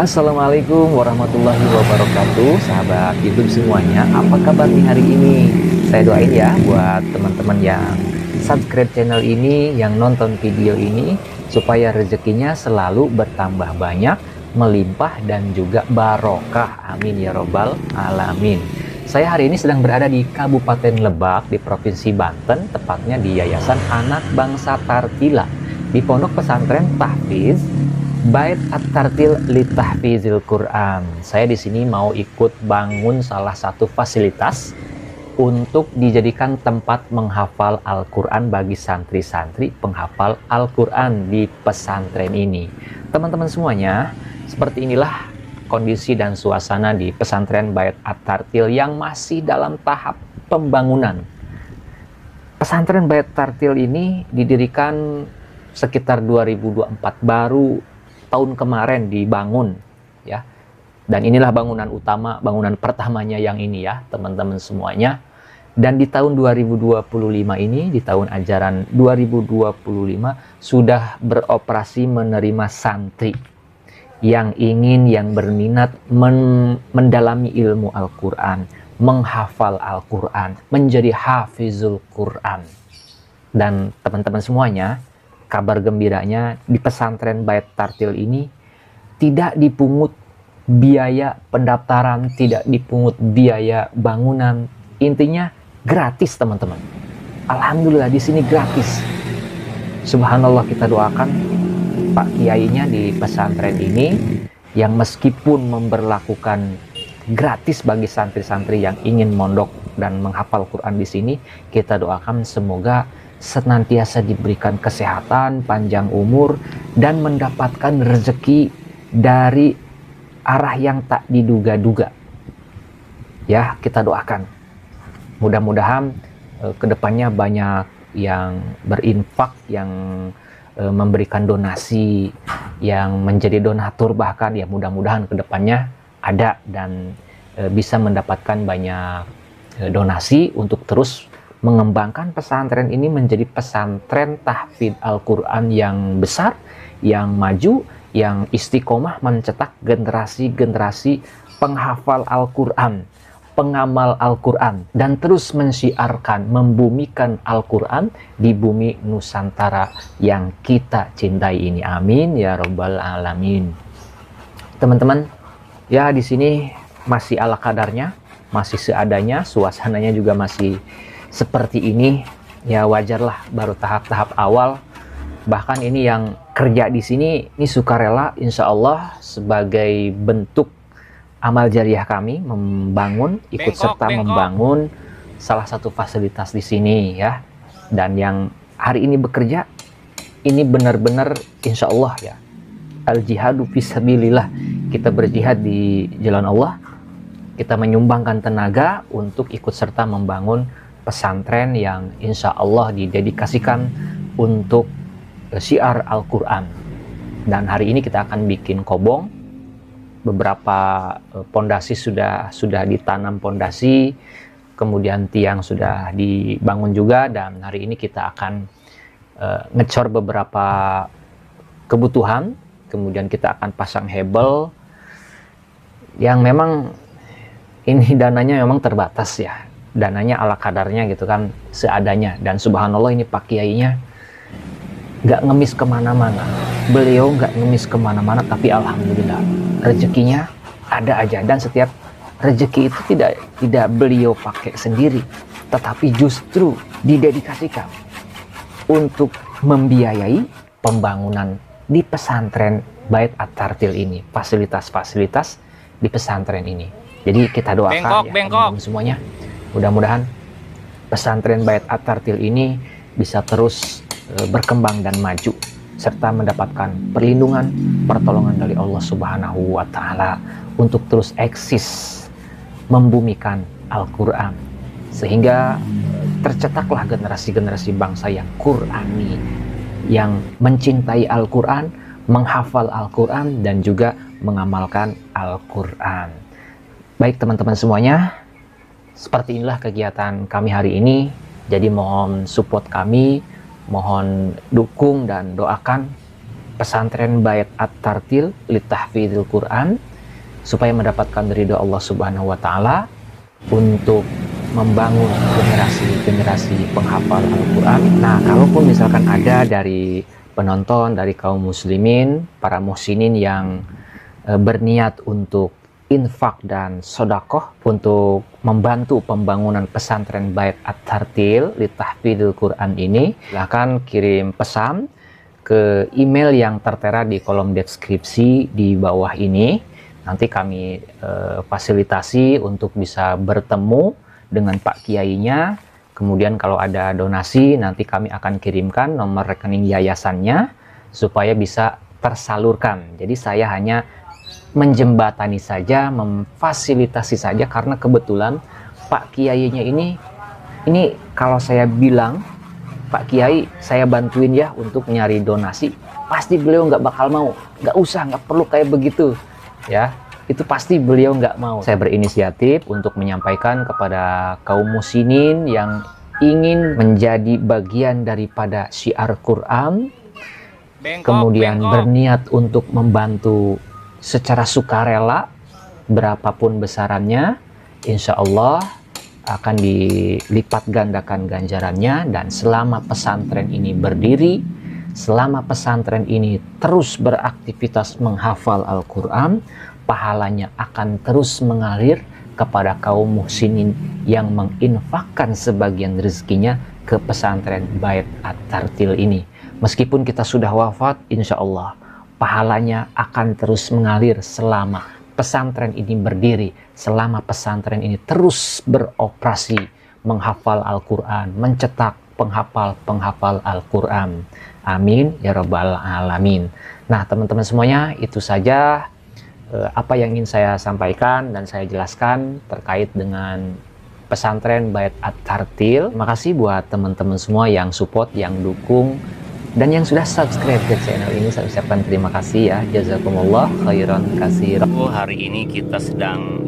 Assalamualaikum warahmatullahi wabarakatuh, sahabat YouTube semuanya. Apa kabar nih hari ini? Saya doain ya buat teman-teman yang subscribe channel ini, yang nonton video ini, supaya rezekinya selalu bertambah banyak, melimpah dan juga barokah. Amin ya robbal alamin. Saya hari ini sedang berada di Kabupaten Lebak di Provinsi Banten, tepatnya di Yayasan Anak Bangsa Tartila di Pondok Pesantren Tahfiz Bait At-Tartil li Tahfizil Quran. Saya di sini mau ikut bangun salah satu fasilitas untuk dijadikan tempat menghafal Al-Quran bagi santri-santri penghafal Al-Quran di pesantren ini. Teman-teman semuanya, seperti inilah kondisi dan suasana di pesantren Bait At-Tartil yang masih dalam tahap pembangunan. Pesantren Bait Tartil ini didirikan sekitar 2024, baru tahun kemarin dibangun ya. Dan inilah bangunan utama, bangunan pertamanya yang ini ya, teman-teman semuanya. Dan di tahun 2025 ini, di tahun ajaran 2025 sudah beroperasi menerima santri yang ingin, yang berminat mendalami ilmu Al-Quran, menghafal Al-Quran, menjadi hafizul Quran. Dan teman-teman semuanya, kabar gembiranya di pesantren Bait Tartil ini tidak dipungut biaya pendaftaran, tidak dipungut biaya bangunan. Intinya gratis, teman-teman. Alhamdulillah di sini gratis. Subhanallah, kita doakan Pak Kiainya di pesantren ini yang meskipun memberlakukan gratis bagi santri-santri yang ingin mondok dan menghafal Quran di sini, kita doakan semoga senantiasa diberikan kesehatan, panjang umur, dan mendapatkan rezeki dari arah yang tak diduga-duga. Ya, kita doakan. Mudah-mudahan kedepannya banyak yang berinfak, yang memberikan donasi, yang menjadi donatur bahkan, ya mudah-mudahan kedepannya ada dan bisa mendapatkan banyak donasi untuk terus mengembangkan pesantren ini menjadi pesantren tahfidz Al-Quran yang besar, yang maju, yang istiqomah mencetak generasi-generasi penghafal Al-Quran, pengamal Al-Quran, dan terus mensiarkan, membumikan Al-Quran di bumi Nusantara yang kita cintai ini. Amin ya robbal alamin. Teman-teman, ya di sini masih ala kadarnya, masih seadanya, suasananya juga masih seperti ini, ya wajarlah, baru tahap-tahap awal. Bahkan ini yang kerja di sini ini sukarela, insya Allah sebagai bentuk amal jariah kami membangun, ikut serta membangun salah satu fasilitas di sini ya. Dan yang hari ini bekerja ini benar-benar insya Allah ya, al jihadu fisabilillah, kita berjihad di jalan Allah, kita menyumbangkan tenaga untuk ikut serta membangun pesantren yang insya Allah didedikasikan untuk syiar Al-Quran. Dan hari ini kita akan bikin kobong. Beberapa pondasi sudah ditanam pondasi, kemudian tiang sudah dibangun juga, dan hari ini kita akan ngecor beberapa kebutuhan. Kemudian kita akan pasang hebel yang memang ini dananya memang terbatas ya, dananya ala kadarnya gitu kan, seadanya. Dan subhanallah ini Pak Kiainya nggak ngemis kemana-mana, beliau nggak ngemis kemana-mana, tapi alhamdulillah rezekinya ada aja. Dan setiap rezeki itu tidak beliau pakai sendiri, tetapi justru didedikasikan untuk membiayai pembangunan di pesantren Bait At-Tartil ini, fasilitas-fasilitas di pesantren ini. Jadi kita doakan teman-teman semuanya, mudah-mudahan pesantren Bait At-Tartil ini bisa terus berkembang dan maju, serta mendapatkan perlindungan, pertolongan dari Allah Subhanahu wa Ta'ala untuk terus eksis membumikan Al-Quran, sehingga tercetaklah generasi-generasi bangsa yang Qurani, yang mencintai Al-Quran, menghafal Al-Quran, dan juga mengamalkan Al-Quran. Baik teman-teman semuanya, seperti inilah kegiatan kami hari ini. Jadi mohon support kami, mohon dukung dan doakan pesantren Bait At-Tartil Litahfidzil Quran supaya mendapatkan ridho Allah Subhanahu wa taala untuk membangun generasi-generasi penghafal Al-Quran. Nah, kalaupun misalkan ada dari penonton, dari kaum muslimin, para muhsinin yang berniat untuk infak dan sodakoh untuk membantu pembangunan pesantren Bait At-Tartil Litahfidzil Quran ini, silahkan kirim pesan ke email yang tertera di kolom deskripsi di bawah ini. Nanti kami fasilitasi untuk bisa bertemu dengan Pak Kiainya. Kemudian kalau ada donasi, nanti kami akan kirimkan nomor rekening yayasannya supaya bisa tersalurkan. Jadi saya hanya menjembatani saja, memfasilitasi saja, karena kebetulan Pak Kiainya ini kalau saya bilang, Pak Kiai saya bantuin ya untuk nyari donasi, pasti beliau nggak bakal mau. Nggak usah, nggak perlu kayak begitu. Ya, itu pasti beliau nggak mau. Saya berinisiatif untuk menyampaikan kepada kaum muslimin yang ingin menjadi bagian daripada syiar Quran, kemudian berniat untuk membantu secara sukarela, berapapun besarannya, insya Allah akan dilipat gandakan ganjarannya. Dan selama pesantren ini berdiri, selama pesantren ini terus beraktivitas menghafal Al-Quran, pahalanya akan terus mengalir kepada kaum muhsinin yang menginfakkan sebagian rezekinya ke pesantren Bait At-Tartil ini. Meskipun kita sudah wafat, insya Allah pahalanya akan terus mengalir selama pesantren ini berdiri, selama pesantren ini terus beroperasi menghafal Al-Quran, mencetak penghafal Al-Quran. Amin ya rabbal alamin. Nah, teman-teman semuanya, itu saja apa yang ingin saya sampaikan dan saya jelaskan terkait dengan pesantren Bait At-Tartil. Terima kasih buat teman-teman semua yang support, yang dukung, dan yang sudah subscribe ke channel ini. Saya ucapkan terima kasih ya. Jazakumullah khairan katsiran. Hari ini kita sedang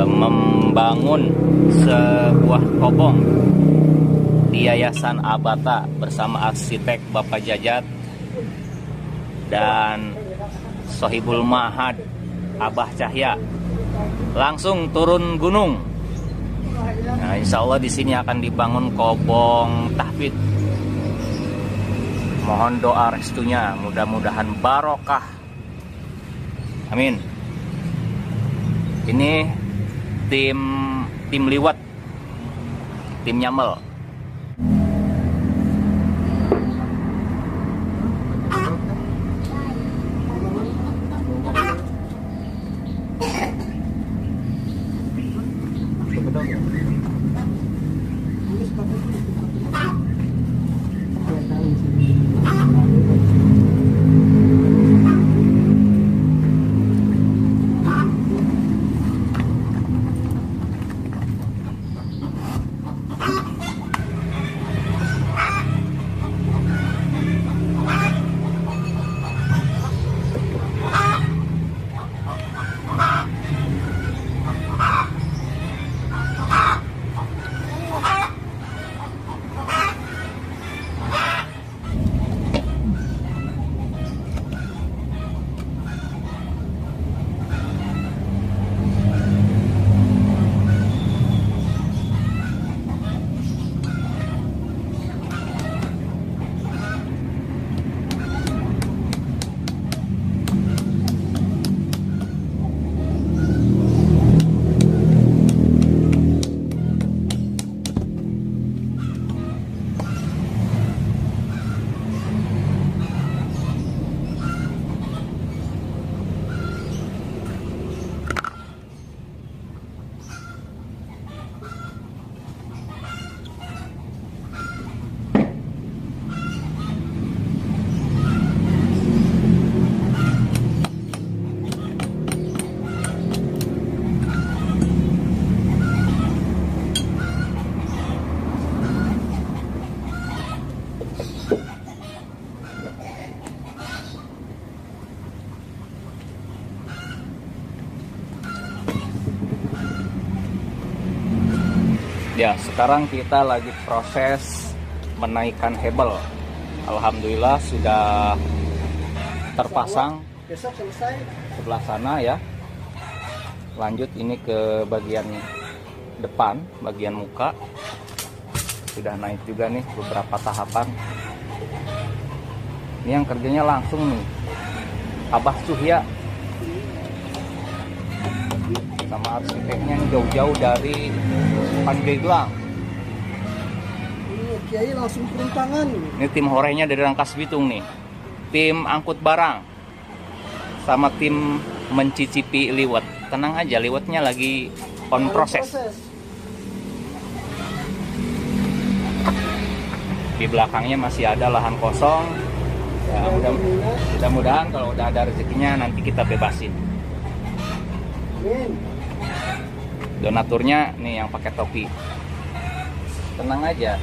membangun sebuah kobong di Yayasan Abata bersama arsitek Bapak Jajat dan Sohibul Ma'had Abah Cahya. Langsung turun gunung. Nah, insya Allah di sini akan dibangun kobong tahfidz. Mohon doa restunya, mudah-mudahan barokah. Amin. Ini tim liwat, tim nyamel. Ya, sekarang kita lagi proses menaikkan hebel. Alhamdulillah sudah terpasang. Besok selesai. Sebelah sana ya. Lanjut ini ke bagian depan, bagian muka. Sudah naik juga nih beberapa tahapan. Ini yang kerjanya langsung nih Abah Cahya sama arsiteknya yang jauh-jauh dari Pandeglang. Ini Kiai langsung turun tangan. Ini tim horenya dari Rangkas Bitung nih. Tim angkut barang sama tim mencicipi liwet. Tenang aja, liwetnya lagi on proses. Di belakangnya masih ada lahan kosong. Ya, mudah-mudahan kalau udah ada rezekinya nanti kita bebasin. Donaturnya nih yang pakai topi. Tenang aja.